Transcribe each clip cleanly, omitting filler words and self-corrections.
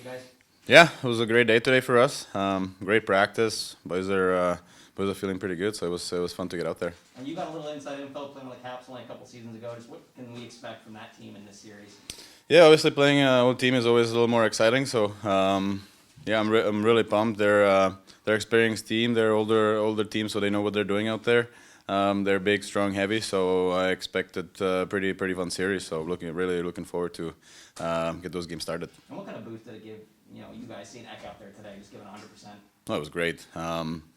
you guys? Yeah, it was a great day today for us. Great practice. Boys are feeling pretty good, so it was fun to get out there. And you got a little inside info playing with the Caps only a couple seasons ago. Just what can we expect from that team in this series? Yeah, obviously playing a team is always a little more exciting. So yeah, I'm really pumped. They're experienced team. They're older team, so they know what they're doing out there. They're big, strong, heavy. So I expected pretty fun series. So really looking forward to get those games started. And what kind of boost did it give you guys seeing Eck out there today, just giving 100%? Oh, it was great.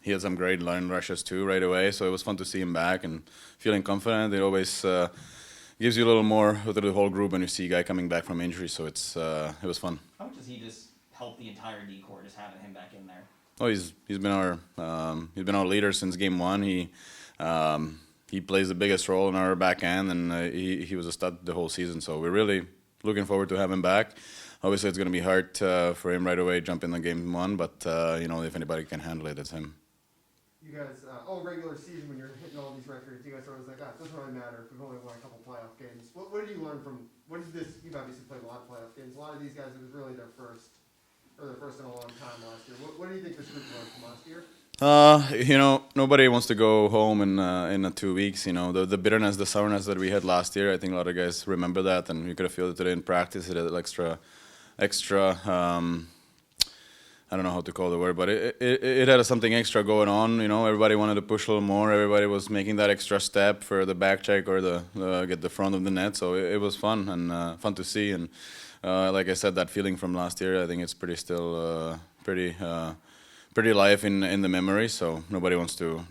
He had some great line rushes too right away, so it was fun to see him back and feeling confident. It always gives you a little more with the whole group when you see a guy coming back from injury, so it was fun. How much does he just help the entire D-core, just having him back in there? Oh, he's been our leader since game one. He plays the biggest role in our back end, and he was a stud the whole season. So we're really looking forward to have him back. Obviously, it's going to be hard for him right away jump in the game one, but if anybody can handle it, it's him. You guys, all regular season when you're hitting all these records, you guys are always like, it doesn't really matter if we've only won a couple playoff games. What did you learn from? What is this? You've obviously played a lot of playoff games. A lot of these guys, it was really their first in a long time last year. What do you think this group learned from last year? Nobody wants to go home in 2 weeks. The bitterness, the sourness that we had last year. I think a lot of guys remember that, and you could have felt it today in practice. It had extra. I don't know how to call the word, but it had something extra going on. Everybody wanted to push a little more. Everybody was making that extra step for the back check or get the front of the net. So it was fun and fun to see. And like I said, that feeling from last year, I think it's pretty live in the memory. So nobody wants to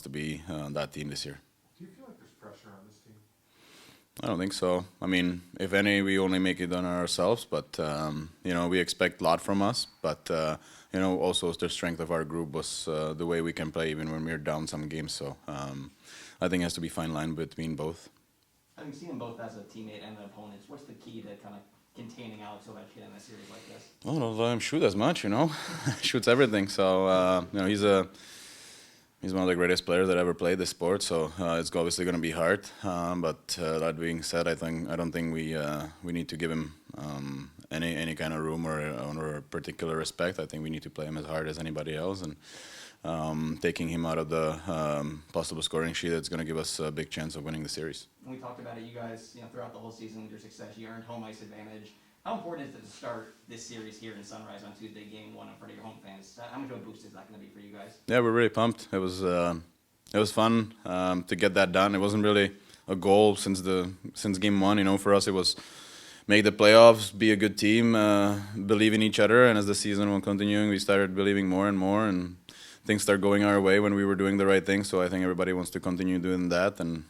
be that team this year. Do you feel like there's pressure on this team? I don't think so. I mean, if any, we only make it on ourselves. But we expect a lot from us. But also the strength of our group was the way we can play even when we're down some games. So I think it has to be a fine line between both. Having seen them both as a teammate and an opponent, what's the key to kind of containing Alex Ovechkin in a series like this? Oh, don't let him shoot as much. Shoots everything. So he's one of the greatest players that ever played this sport, so it's obviously going to be hard. But that being said, I don't think we need to give him any kind of room or particular respect. I think we need to play him as hard as anybody else, and taking him out of the possible scoring sheet, it's going to give us a big chance of winning the series. We talked about it. You guys, throughout the whole season with your success, you earned home ice advantage. How important is it to start this series here in Sunrise on Tuesday, game one, in front of your home fans? How much of a boost is that going to be for you guys? Yeah, we're really pumped. It was fun to get that done. It wasn't really a goal since game one. For us, it was make the playoffs, be a good team, believe in each other. And as the season was continuing, we started believing more and more, and things start going our way when we were doing the right thing. So I think everybody wants to continue doing that, and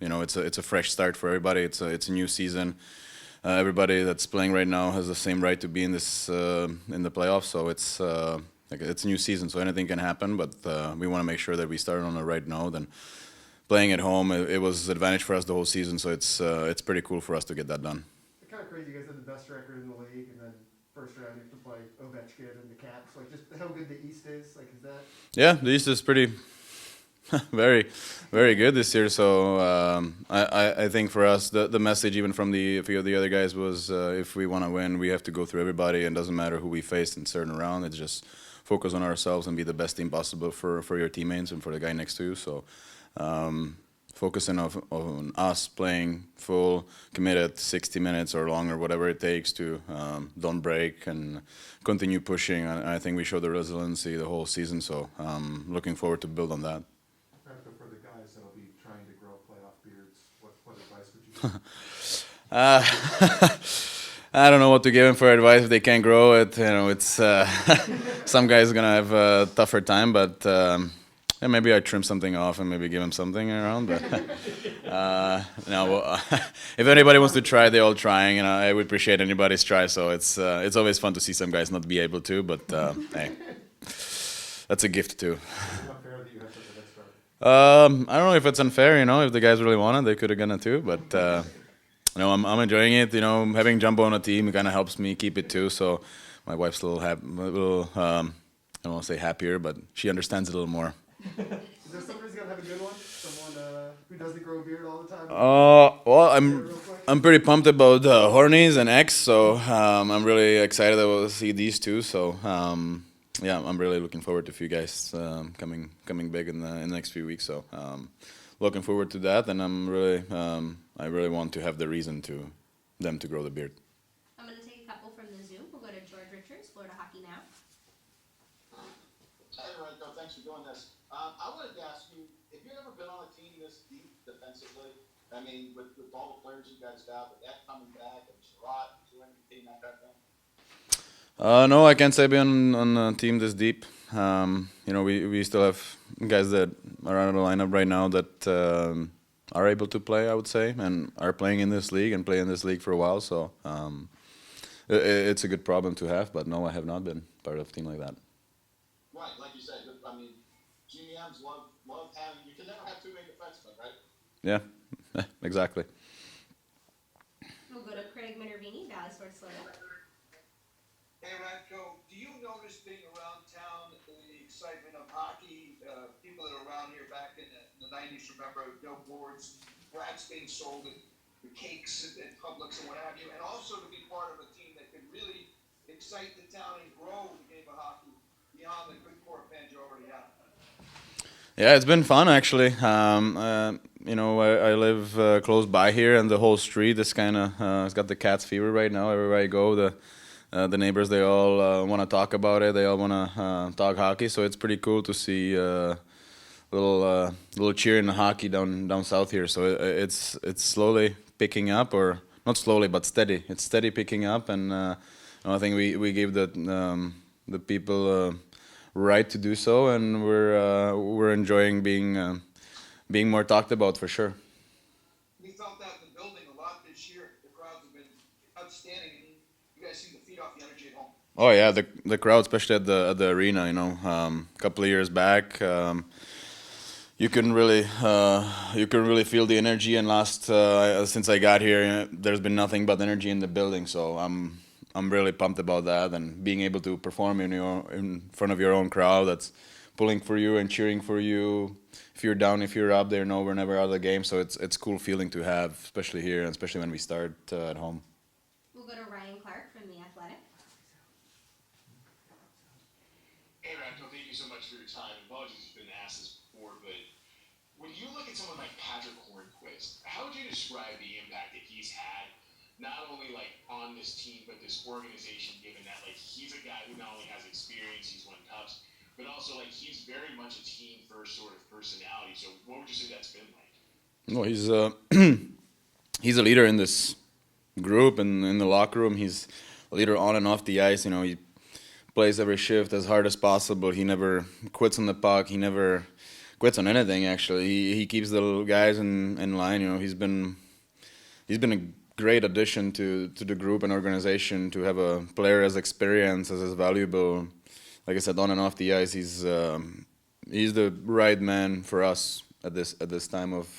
it's a fresh start for everybody. It's a new season. Everybody that's playing right now has the same right to be in the playoffs. So it's a new season, so anything can happen. But we want to make sure that we start on the right note. And playing at home, it was an advantage for us the whole season. So it's pretty cool for us to get that done. It's kind of crazy. You guys had the best record in the league, and then first round you have to play Ovechkin and the Caps. Just how good the East is. Is that? Yeah, the East is pretty. Very, very good this year. So I think for us, the message even from the other guys was if we want to win, we have to go through everybody, and it doesn't matter who we face in certain round. It's just focus on ourselves and be the best team possible for your teammates and for the guy next to you. So focusing on us playing full, committed 60 minutes or longer, whatever it takes to don't break and continue pushing. I think we showed the resiliency the whole season. So looking forward to build on that. For the guys that'll be trying to grow playoff beards, what advice would you give? I don't know what to give them for advice if they can't grow it. It's some guys are gonna have a tougher time, but maybe I trim something off and maybe give them something around. But no, if anybody wants to try, they're all trying, and I would appreciate anybody's try. So it's always fun to see some guys not be able to, but hey, that's a gift too. I don't know if it's unfair, if the guys really wanted, they could have done it too, but I'm enjoying it, having Jumbo on a team, it kind of helps me keep it too, so my wife's a little I don't want to say happier, but she understands it a little more. Is there somebody who's going to have a good one? Someone who doesn't grow a beard all the time? Well, Real quick. I'm pretty pumped about Hornies and X, so I'm really excited that we'll see these two. So yeah, I'm really looking forward to a few guys coming big in the next few weeks. So looking forward to that, and I really want to have the reason to them to grow the beard. I'm going to take a couple from the Zoom. We'll go to George Richards, Florida Hockey Now. Hey, Radko, thanks for doing this. I wanted to ask you, have you ever been on a team this deep defensively? I mean, with all the players you guys got, with that coming back, and Sherrod, doing anything, that kind of thing? No, I can't say I've been on a team this deep. You know, we still have guys that are out of the lineup right now that are able to play, I would say, and are playing in this league and play in this league for a while. So it's a good problem to have. But no, I have not been part of a team like that. Right, like you said, I mean, GMs love having, you can never have too many defensemen, right? Yeah, exactly. We'll go to Craig Minervini, Valley Sports Florida. Hey Radko, do you notice being around town the excitement of hockey? People that are around here back in the 90s remember billboards, brats being sold at the cakes at Publix and what have you, and also to be part of a team that could really excite the town and grow the game of hockey beyond the good core fans you already have. Yeah, it's been fun actually. You know, I live close by here, and the whole street is kind of it's got the Cats fever right now. Everywhere I go, the neighbors, they all want to talk about it. They all want to talk hockey. So it's pretty cool to see little cheer in the hockey down south here. So it's slowly picking up, or not slowly but steady. It's steady picking up, and I think we gave the people right to do so, and we're enjoying being more talked about for sure. We felt that in the building a lot this year. The crowds have been outstanding, and you guys seem to feed off the energy at home. Oh yeah, the crowd, especially at the arena. You know, a couple of years back, you can really feel the energy. And since I got here, there's been nothing but energy in the building. So I'm really pumped about that, and being able to perform in front of your own crowd that's pulling for you and cheering for you. If you're down, if you're up, they know we're never out of the game. So it's a cool feeling to have, especially here, and especially when we start at home. We'll go to Ryan Clark from The Athletic. Hey Radko, thank you so much for your time. Apologies if you've been asked this before, but when you look at someone like Patrick Hornquist, how would you describe the impact that he's had, not only like on this team, but this organization, given that like he's a guy who not only has experience, he's won cups, but also like he's very much a team first sort of personality. So what would you say that's been like? Well, he's a leader in this group and in the locker room. He's a leader on and off the ice. You know, he plays every shift as hard as possible. He never quits on the puck. He never quits on anything. Actually, he keeps the little guys in line. You know, he's been a great addition to the group and organization. To have a player as experienced, as valuable, like I said, on and off the ice, he's the right man for us at this time of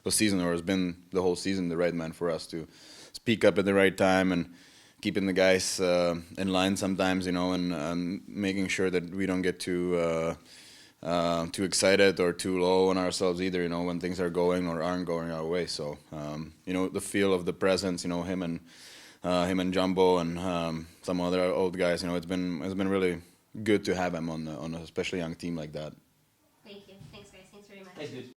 the season, or has been the whole season the right man for us to speak up at the right time and keeping the guys in line sometimes, you know, and making sure that we don't get too excited or too low on ourselves either, you know, when things are going or aren't going our way. So you know, the feel of the presence, you know, him and Jumbo and some other old guys, you know, it's been really good to have him on a especially young team like that. Thank you. Thanks, guys. Thanks very much. Hey, dude.